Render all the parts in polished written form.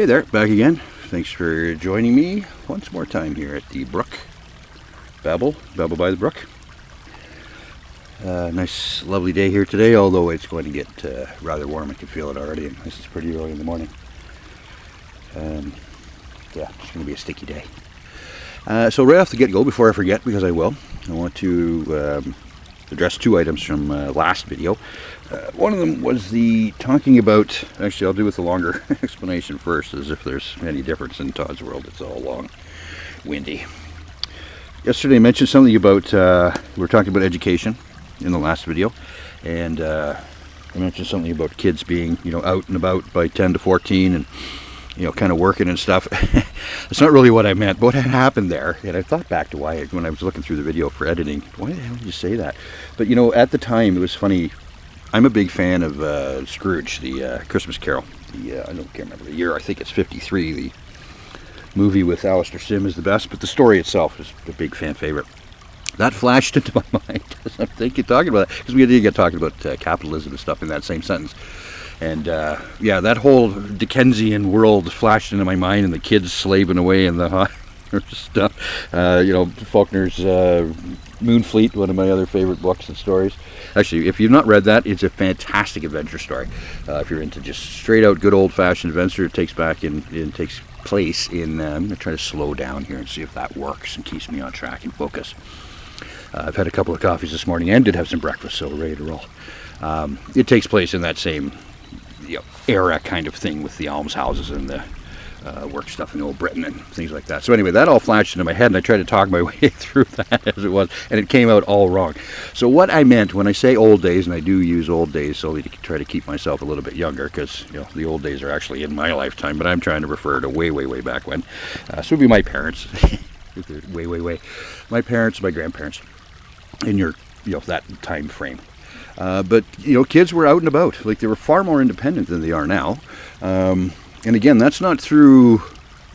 Hey there, back again. Thanks for joining me once more time here at the Brook. Babble by the Brook. Nice, lovely day here today, although it's going to get rather warm. I can feel it already, and this is pretty early in the morning. Yeah, it's going to be a sticky day. So right off the get-go, before I forget, because I will, I want to address two items from last video. One of them was the talking about, actually I'll do with the longer explanation first, as if there's any difference in Todd's world. It's all long, windy. Yesterday I mentioned something about, we were talking about education in the last video, and I mentioned something about kids being, out and about by 10 to 14 and, kind of working and stuff. That's not really what I meant, but what had happened there, and I thought back to why, when I was looking through the video for editing, why the hell did you say that? But at the time it was funny. I'm a big fan of Scrooge, the Christmas Carol. I can't remember the year, I think it's 53. The movie with Alistair Sim is the best, but the story itself is a big fan favorite. That flashed into my mind as I'm talking about that, because we did get talking about capitalism and stuff in that same sentence. And yeah, that whole Dickensian world flashed into my mind, and the kids slaving away in the stuff. Faulkner's Moonfleet, one of my other favorite books and stories. Actually, if you've not read that, it's a fantastic adventure story. If you're into just straight out good old-fashioned adventure, it takes place in. I'm going to try to slow down here and see if that works and keeps me on track and focus. I've had a couple of coffees this morning and did have some breakfast, so ready to roll. It takes place in that same era kind of thing with the almshouses and the work stuff in Old Britain and things like that. So anyway, that all flashed into my head, and I tried to talk my way through that as it was, and it came out all wrong. So what I meant when I say old days, and I do use old days solely to try to keep myself a little bit younger, because the old days are actually in my lifetime, but I'm trying to refer to way, way, way back when. So it would be my parents, way, my parents, my grandparents, in your that time frame. But kids were out and about. Like, they were far more independent than they are now. And again, that's not through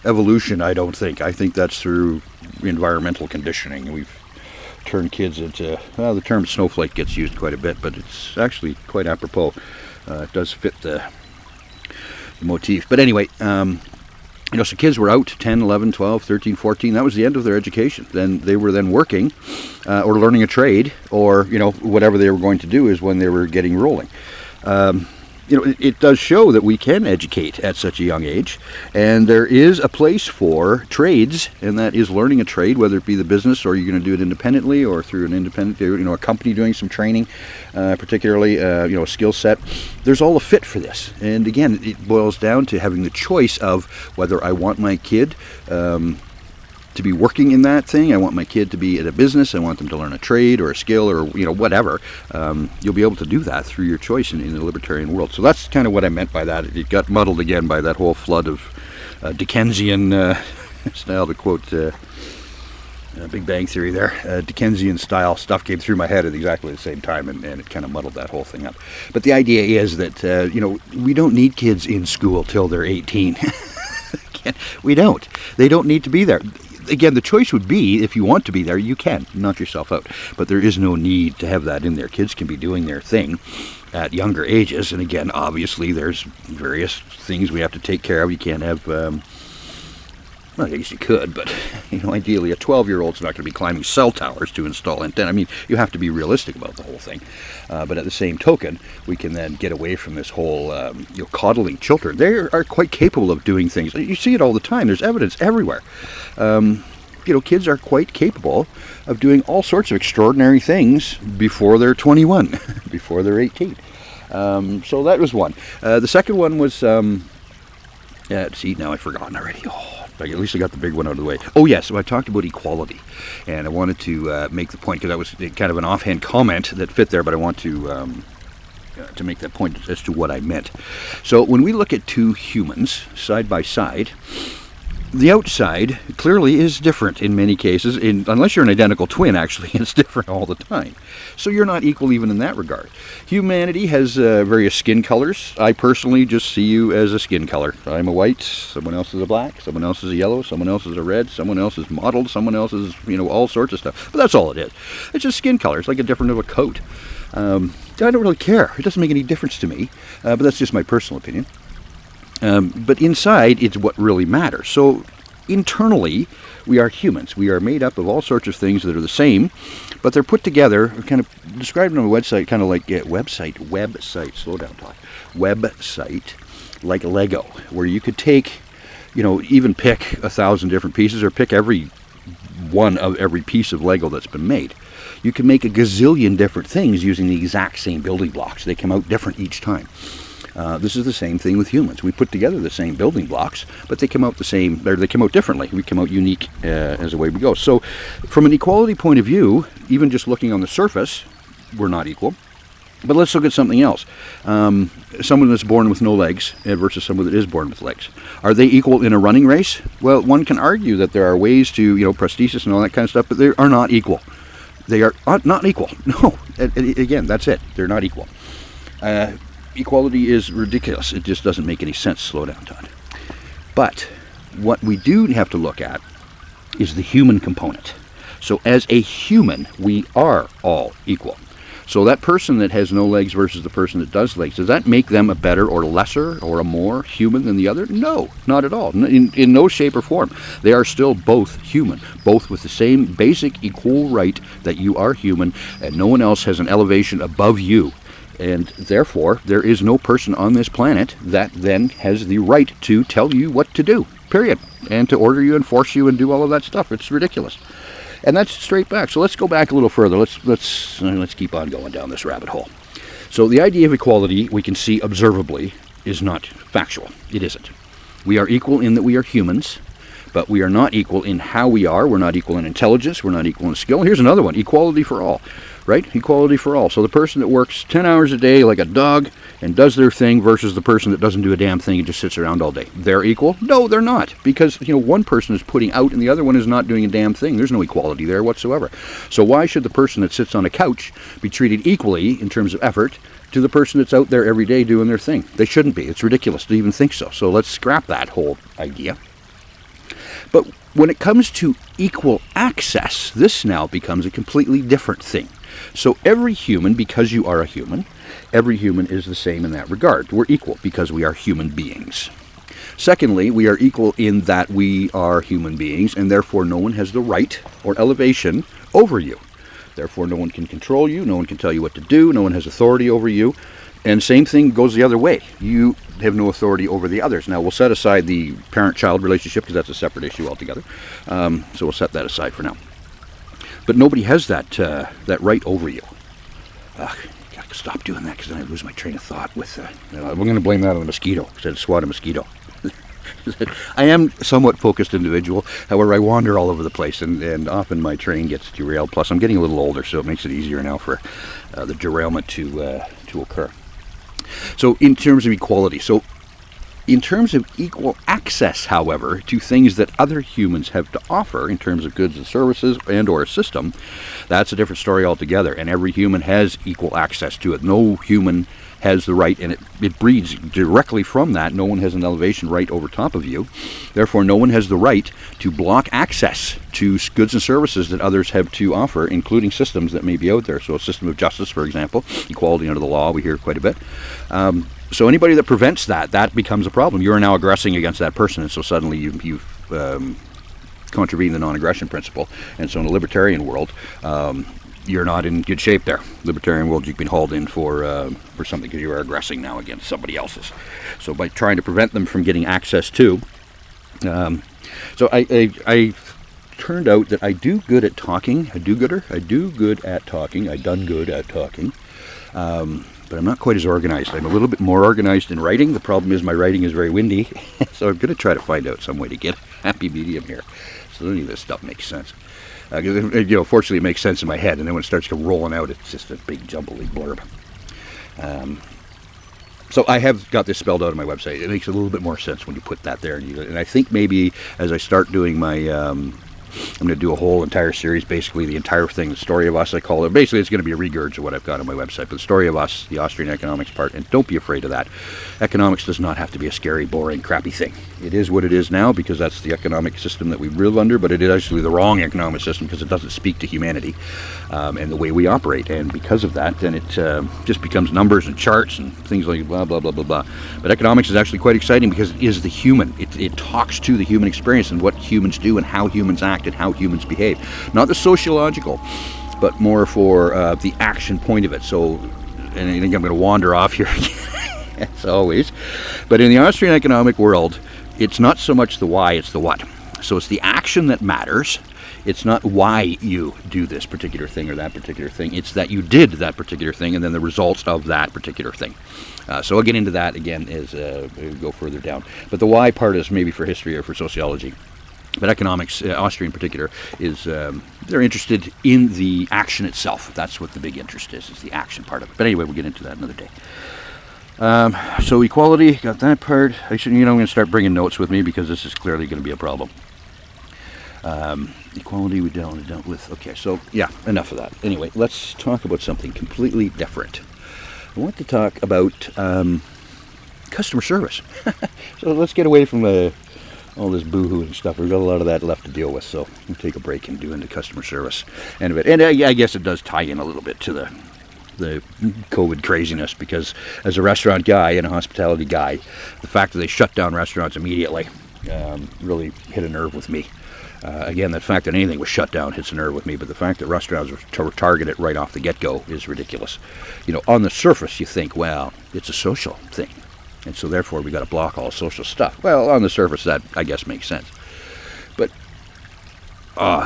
evolution, I don't think. I think that's through environmental conditioning. We've turned kids into, the term snowflake gets used quite a bit, but it's actually quite apropos. It does fit the motif. But anyway, so kids were out 10, 11, 12, 13, 14. That was the end of their education. Then they were working or learning a trade, or, whatever they were going to do is when they were getting rolling. It does show that we can educate at such a young age, and there is a place for trades, and that is learning a trade, whether it be the business or you're going to do it independently or through an independent, a company doing some training, particularly, a skill set. There's all a fit for this. And again, it boils down to having the choice of whether I want my kid to be working in that thing. I want my kid to be at a business. I want them to learn a trade or a skill or whatever. You'll be able to do that through your choice in the libertarian world. So that's kind of what I meant by that. It got muddled again by that whole flood of Dickensian style, to quote Big Bang Theory there. Dickensian style stuff came through my head at exactly the same time, and it kind of muddled that whole thing up. But the idea is that we don't need kids in school till they're 18. We don't. They don't need to be there. Again, the choice would be, if you want to be there, you can knock yourself out. But there is no need to have that in there. Kids can be doing their thing at younger ages. And again, obviously, there's various things we have to take care of. You can't have, well, I guess you could, but, ideally a 12-year-old's not going to be climbing cell towers to install antenna. I mean, you have to be realistic about the whole thing. But at the same token, we can then get away from this whole, coddling children. They are quite capable of doing things. You see it all the time. There's evidence everywhere. Kids are quite capable of doing all sorts of extraordinary things before they're 21, before they're 18. So that was one. The second one was, see, now I've forgotten already. At least I got the big one out of the way. Oh yes, so I talked about equality, and I wanted to make the point, because that was kind of an offhand comment that fit there, but I want to make that point as to what I meant. So when we look at two humans side by side, the outside clearly is different in many cases, unless you're an identical twin, actually, it's different all the time. So you're not equal even in that regard. Humanity has various skin colors. I personally just see you as a skin color. I'm a white, someone else is a black, someone else is a yellow, someone else is a red, someone else is mottled, someone else is, all sorts of stuff. But that's all it is. It's just skin color. It's like a different of a coat. I don't really care. It doesn't make any difference to me, but that's just my personal opinion. But inside, it's what really matters. So internally, we are humans. We are made up of all sorts of things that are the same, but they're put together, kind of described on a website, kind of like website, slow down, Todd. Website, like Lego, where you could take, even pick 1,000 different pieces or pick every one of every piece of Lego that's been made. You can make a gazillion different things using the exact same building blocks. They come out different each time. This is the same thing with humans. We put together the same building blocks, but they come out they come out differently. We come out unique as the way we go. So from an equality point of view, even just looking on the surface, we're not equal. But let's look at something else. Someone that's born with no legs versus someone that is born with legs. Are they equal in a running race? Well, one can argue that there are ways to, prosthesis and all that kind of stuff, but they are not equal. They are not equal. No. Again, that's it. They're not equal. Equality is ridiculous. It just doesn't make any sense. Slow down, Todd. But what we do have to look at is the human component. So as a human, we are all equal. So that person that has no legs versus the person that does legs, does that make them a better or lesser or a more human than the other? No, not at all. In no shape or form. They are still both human, both with the same basic equal right that you are human and no one else has an elevation above you. And therefore, there is no person on this planet that then has the right to tell you what to do, period. And to order you and force you and do all of that stuff. It's ridiculous. And that's straight back. So let's go back a little further. Let's keep on going down this rabbit hole. So the idea of equality, we can see observably, is not factual. It isn't. We are equal in that we are humans, but we are not equal in how we are. We're not equal in intelligence. We're not equal in skill. Here's another one, equality for all. Right? Equality for all. So the person that works 10 hours a day like a dog and does their thing versus the person that doesn't do a damn thing and just sits around all day. They're equal? No, they're not. Because, one person is putting out and the other one is not doing a damn thing. There's no equality there whatsoever. So why should the person that sits on a couch be treated equally in terms of effort to the person that's out there every day doing their thing? They shouldn't be. It's ridiculous to even think so. So let's scrap that whole idea. But when it comes to equal access, this now becomes a completely different thing. So every human, because you are a human, every human is the same in that regard. We're equal because we are human beings. Secondly, we are equal in that we are human beings, and therefore no one has the right or elevation over you. Therefore no one can control you, no one can tell you what to do, no one has authority over you. And same thing goes the other way. You have no authority over the others. Now, we'll set aside the parent-child relationship because that's a separate issue altogether. So we'll set that aside for now. But nobody has that right over you. Gotta stop doing that because then I lose my train of thought. I'm going to blame that on the mosquito because I had to swat a mosquito. I am a somewhat focused individual. However, I wander all over the place, and often my train gets derailed. Plus, I'm getting a little older, so it makes it easier now for the derailment to occur. So, in terms of equality, in terms of equal access, however, to things that other humans have to offer in terms of goods and services and or a system, that's a different story altogether. And every human has equal access to it. No human has the right, and it breeds directly from that. No one has an elevation right over top of you. Therefore, no one has the right to block access to goods and services that others have to offer, including systems that may be out there. So a system of justice, for example, equality under the law, we hear quite a bit. So anybody that prevents that becomes a problem. You're now aggressing against that person, and so suddenly you've contravened the non-aggression principle. And so in a libertarian world, you're not in good shape there. Libertarian world, you've been hauled in for something because you are aggressing now against somebody else's. So by trying to prevent them from getting access to, so I turned out that I do good at talking. I do good at talking. I done good at talking. But I'm not quite as organized. I'm a little bit more organized in writing. The problem is my writing is very windy, so I'm going to try to find out some way to get a happy medium here. So none of this stuff makes sense. Fortunately, it makes sense in my head, and then when it starts to rolling out, it's just a big jumbly blurb. So I have got this spelled out on my website. It makes a little bit more sense when you put that there, and I think maybe as I start doing my I'm going to do a whole entire series, basically the entire thing, the story of us, I call it. Basically, it's going to be a regurg of what I've got on my website, but the story of us, the Austrian economics part, and don't be afraid of that. Economics does not have to be a scary, boring, crappy thing. It is what it is now because that's the economic system that we live under, but it is actually the wrong economic system because it doesn't speak to humanity and the way we operate. And because of that, then it just becomes numbers and charts and things like blah, blah, blah, blah, blah. But economics is actually quite exciting because it is the human. It talks to the human experience and what humans do and how humans act and how humans behave. Not the sociological, but more for the action point of it. So, and I think I'm going to wander off here again, as always. But in the Austrian economic world, it's not so much the why, it's the what. So it's the action that matters. It's not why you do this particular thing or that particular thing. It's that you did that particular thing and then the results of that particular thing. So I'll get into that again as we go further down. But the why part is maybe for history or for sociology. But economics, Austria in particular, is they're interested in the action itself. That's what the big interest is the action part of it. But anyway, we'll get into that another day. So equality, got that part. Actually, I'm going to start bringing notes with me because this is clearly going to be a problem. Equality we dealt with. Okay, so yeah, enough of that. Anyway, let's talk about something completely different. I want to talk about customer service. So let's get away from all this boohoo and stuff. We've got a lot of that left to deal with, so we'll take a break and do into customer service end of it. And I guess it does tie in a little bit to the COVID craziness, because as a restaurant guy and a hospitality guy, the fact that they shut down restaurants immediately really hit a nerve with me. Again, the fact that anything was shut down hits a nerve with me, but the fact that restaurants were targeted right off the get-go is ridiculous. On the surface you think, well, it's a social thing, and so therefore we got to block all social stuff. Well, on the surface that, I guess, makes sense. But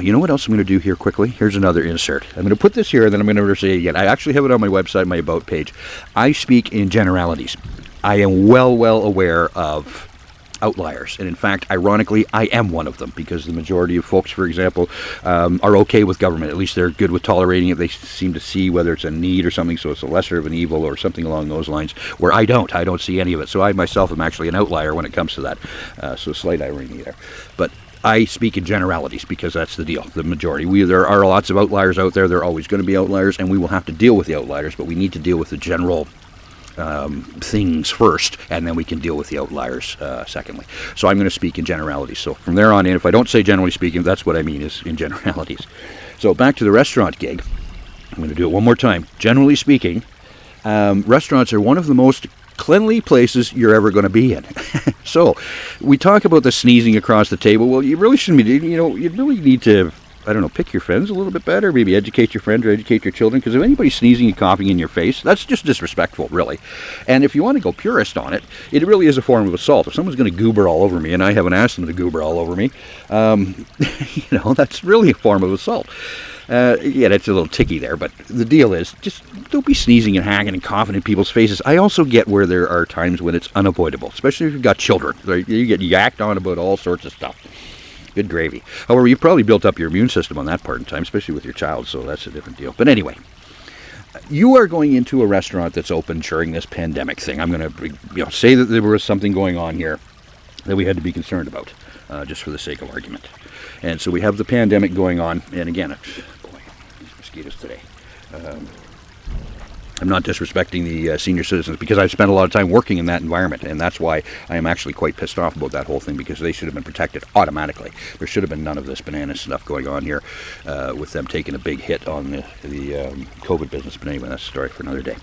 you know what else I'm going to do here quickly? Here's another insert. I'm going to put this here, and then I'm going to say it again. I actually have it on my website, my About page. I speak in generalities. I am well aware of outliers, and in fact, ironically, I am one of them, because the majority of folks, for example, are okay with government. At least they're good with tolerating it. They seem to see whether it's a need or something, so it's a lesser of an evil or something along those lines, where I don't see any of it. So I myself am actually an outlier when it comes to that. So slight irony there. But I speak in generalities because that's the deal. The majority. There are lots of outliers out there. There are always going to be outliers, and we will have to deal with the outliers, but we need to deal with the general things first, and then we can deal with the outliers secondly. So I'm going to speak in generalities. So from there on in, if I don't say generally speaking, that's what I mean, is in generalities. So back to the restaurant gig. I'm going to do it one more time. Generally speaking, restaurants are one of the most cleanly places you're ever going to be in. So we talk about the sneezing across the table. Well, you really shouldn't be, you really need to, I don't know, pick your friends a little bit better, maybe educate your friends or educate your children, because if anybody's sneezing and coughing in your face, that's just disrespectful, really. And if you want to go purist on it, it really is a form of assault. If someone's going to goober all over me, and I haven't asked them to goober all over me, that's really a form of assault. Yeah, that's a little ticky there, but the deal is, just don't be sneezing and hacking and coughing in people's faces. I also get where there are times when it's unavoidable, especially if you've got children. You get yacked on about all sorts of stuff. Good gravy. However, you've probably built up your immune system on that part in time, especially with your child, so that's a different deal. But anyway, you are going into a restaurant that's open during this pandemic thing. I'm going to say that there was something going on here that we had to be concerned about, just for the sake of argument. And so we have the pandemic going on, and again, boy, these mosquitoes today. I'm not disrespecting the senior citizens, because I've spent a lot of time working in that environment, and that's why I am actually quite pissed off about that whole thing, because they should have been protected automatically. There should have been none of this banana stuff going on here with them taking a big hit on the COVID business. But anyway, that's a story for another day.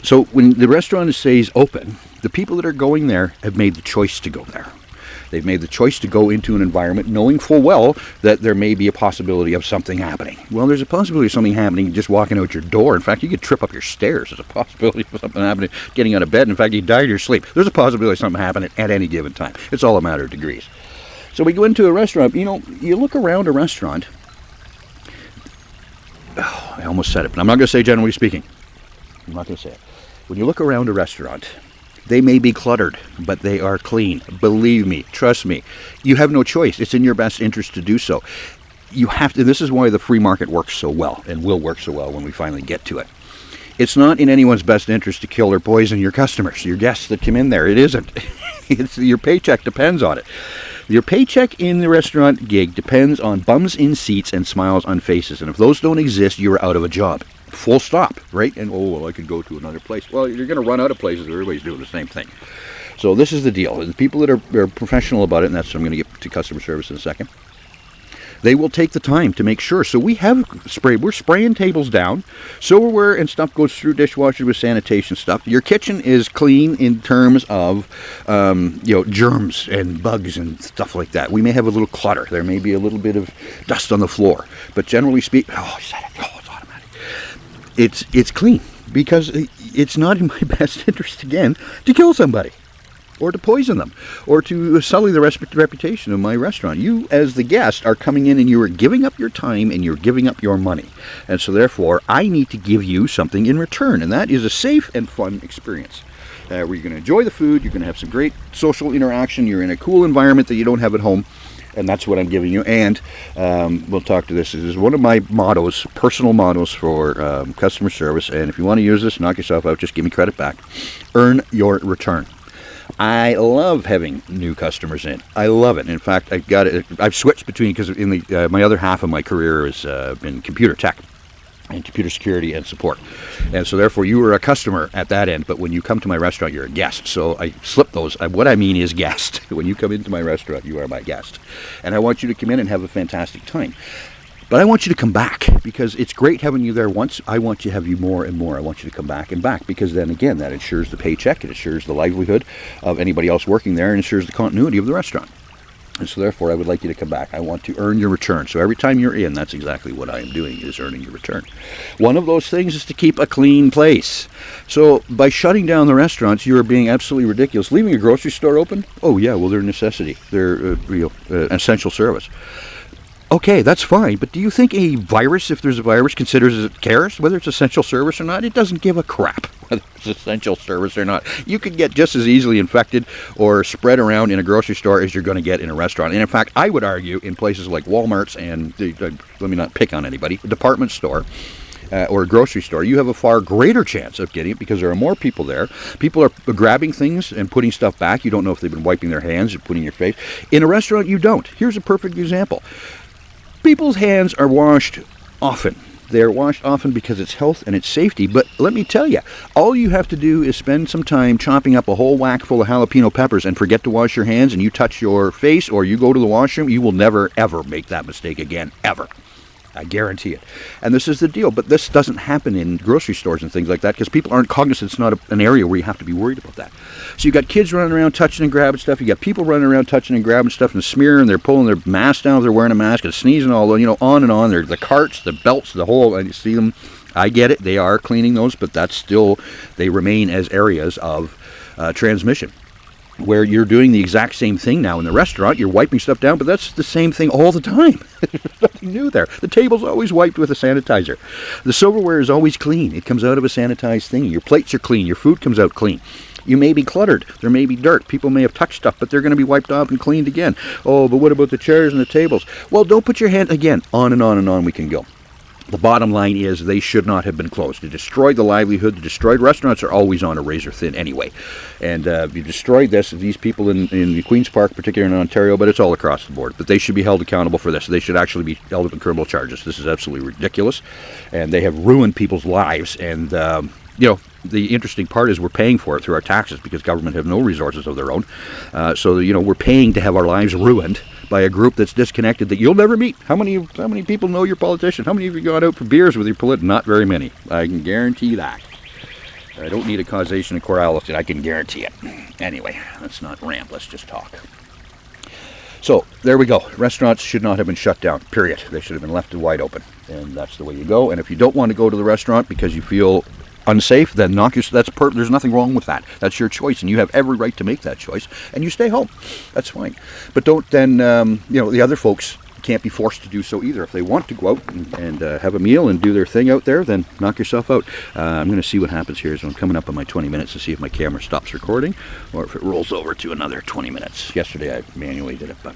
So when the restaurant stays open, the people that are going there have made the choice to go there. They've made the choice to go into an environment knowing full well that there may be a possibility of something happening. Well, there's a possibility of something happening just walking out your door. In fact, you could trip up your stairs. There's a possibility of something happening getting out of bed. In fact, you die in your sleep. There's a possibility of something happening at any given time. It's all a matter of degrees. So we go into a restaurant. You look around a restaurant. Oh, I almost said it, but I'm not going to say generally speaking. I'm not going to say it. When you look around a restaurant, they may be cluttered, but they are clean. Believe me, trust me. You have no choice. It's in your best interest to do so. You have to. This is why the free market works so well, and will work so well when we finally get to it. It's not in anyone's best interest to kill or poison your customers, your guests that come in there. It isn't. Your paycheck depends on it. Your paycheck in the restaurant gig depends on bums in seats and smiles on faces. And if those don't exist, you're out of a job. Full stop, right? And, oh, well, I could go to another place. Well, you're going to run out of places. Everybody's doing the same thing. So this is the deal. The people that are professional about it, and that's what I'm going to get to customer service in a second, they will take the time to make sure. So we're spraying tables down, silverware and stuff goes through dishwashers with sanitation stuff. Your kitchen is clean in terms of, germs and bugs and stuff like that. We may have a little clutter. There may be a little bit of dust on the floor. But generally speaking, it's automatic. It's clean because it's not in my best interest, again, to kill somebody, or to poison them, or to sully the reputation of my restaurant. You, as the guest, are coming in and you are giving up your time and you're giving up your money. And so therefore, I need to give you something in return, and that is a safe and fun experience. Where you're going to enjoy the food, you're going to have some great social interaction, you're in a cool environment that you don't have at home, and that's what I'm giving you. And we'll talk to this. This is one of my mottos, personal mottos for customer service, and if you want to use this, knock yourself out, just give me credit back. Earn your return. I love having new customers in. I love it. In fact, I've switched between, because in my other half of my career is in computer tech and computer security and support. And so therefore you are a customer at that end, but when you come to my restaurant, you're a guest. So I slip those. What I mean is guest. When you come into my restaurant, you are my guest. And I want you to come in and have a fantastic time. But I want you to come back, because it's great having you there once. I want to have you more and more. I want you to come back and back, because then again, that ensures the paycheck, it ensures the livelihood of anybody else working there, and ensures the continuity of the restaurant. And so therefore, I would like you to come back. I want to earn your return. So every time you're in, that's exactly what I am doing, is earning your return. One of those things is to keep a clean place. So by shutting down the restaurants, you are being absolutely ridiculous. Leaving a grocery store open? Oh yeah, well, they're a necessity. They're an essential service. Okay, that's fine, but do you think a virus, if there's a virus, cares whether it's essential service or not? It doesn't give a crap whether it's essential service or not. You could get just as easily infected or spread around in a grocery store as you're going to get in a restaurant. And in fact, I would argue in places like Walmart's and, let me not pick on anybody, a department store, or a grocery store, you have a far greater chance of getting it, because there are more people there. People are grabbing things and putting stuff back. You don't know if they've been wiping their hands or putting in your face. In a restaurant, you don't. Here's a perfect example. People's hands are washed often. They're washed often because it's health and it's safety. But let me tell you, all you have to do is spend some time chopping up a whole whack full of jalapeno peppers and forget to wash your hands, and you touch your face or you go to the washroom, you will never, ever make that mistake again, ever. I guarantee it. And this is the deal. But this doesn't happen in grocery stores and things like that, because people aren't cognizant. It's not an area where you have to be worried about that. So you got kids running around touching and grabbing stuff. You got people running around touching and grabbing stuff and smearing. They're pulling their mask down if they're wearing a mask and sneezing all, on and on. They're the carts, the belts, the whole, and you see them. I get it. They are cleaning those, but that's still, they remain as areas of transmission, where you're doing the exact same thing now in the restaurant. You're wiping stuff down, but that's the same thing all the time. There's nothing new there. The table's always wiped with a sanitizer. The silverware is always clean. It comes out of a sanitized thing. Your plates are clean. Your food comes out clean. You may be cluttered. There may be dirt. People may have touched stuff, but they're going to be wiped off and cleaned again. Oh, but what about the chairs and the tables? Well, don't put your hand, again, on and on and on we can go. The bottom line is they should not have been closed. It destroyed the livelihood. The destroyed restaurants are always on a razor thin anyway. And you destroyed this. These people in Queen's Park, particularly in Ontario, but it's all across the board. But they should be held accountable for this. They should actually be held up in criminal charges. This is absolutely ridiculous. And they have ruined people's lives. And, the interesting part is we're paying for it through our taxes, because government have no resources of their own. So we're paying to have our lives ruined by a group that's disconnected, that you'll never meet. How many people know your politician? How many of you gone out for beers with your politician? Not very many. I can guarantee that. I don't need a causation and causality. I can guarantee it. Anyway, let's not rant. Let's just talk. So there we go. Restaurants should not have been shut down, period. They should have been left wide open. And that's the way you go. And if you don't want to go to the restaurant because you feel unsafe, then there's nothing wrong with that. That's your choice, and you have every right to make that choice, and you stay home. That's fine. But don't then, the other folks can't be forced to do so either. If they want to go out and have a meal and do their thing out there, then knock yourself out. I'm going to see what happens here. So I'm coming up on my 20 minutes to see if my camera stops recording, or if it rolls over to another 20 minutes. Yesterday I manually did it, but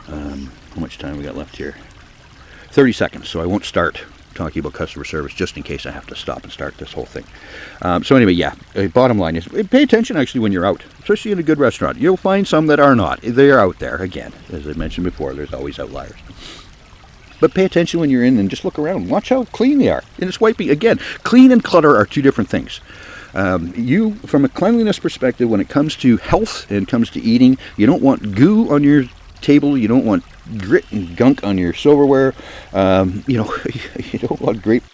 how much time we got left here? 30 seconds, so I won't start talking about customer service just in case I have to stop and start this whole thing. So anyway, yeah, bottom line is pay attention actually when you're out, especially in a good restaurant. You'll find some that are not. They are out there. Again, as I mentioned before, there's always outliers. But pay attention when you're in and just look around. Watch how clean they are. And it's wiping. Again, clean and clutter are two different things. You, from a cleanliness perspective, when it comes to health and comes to eating, you don't want goo on your table. You don't want grit and gunk on your silverware. You don't want grape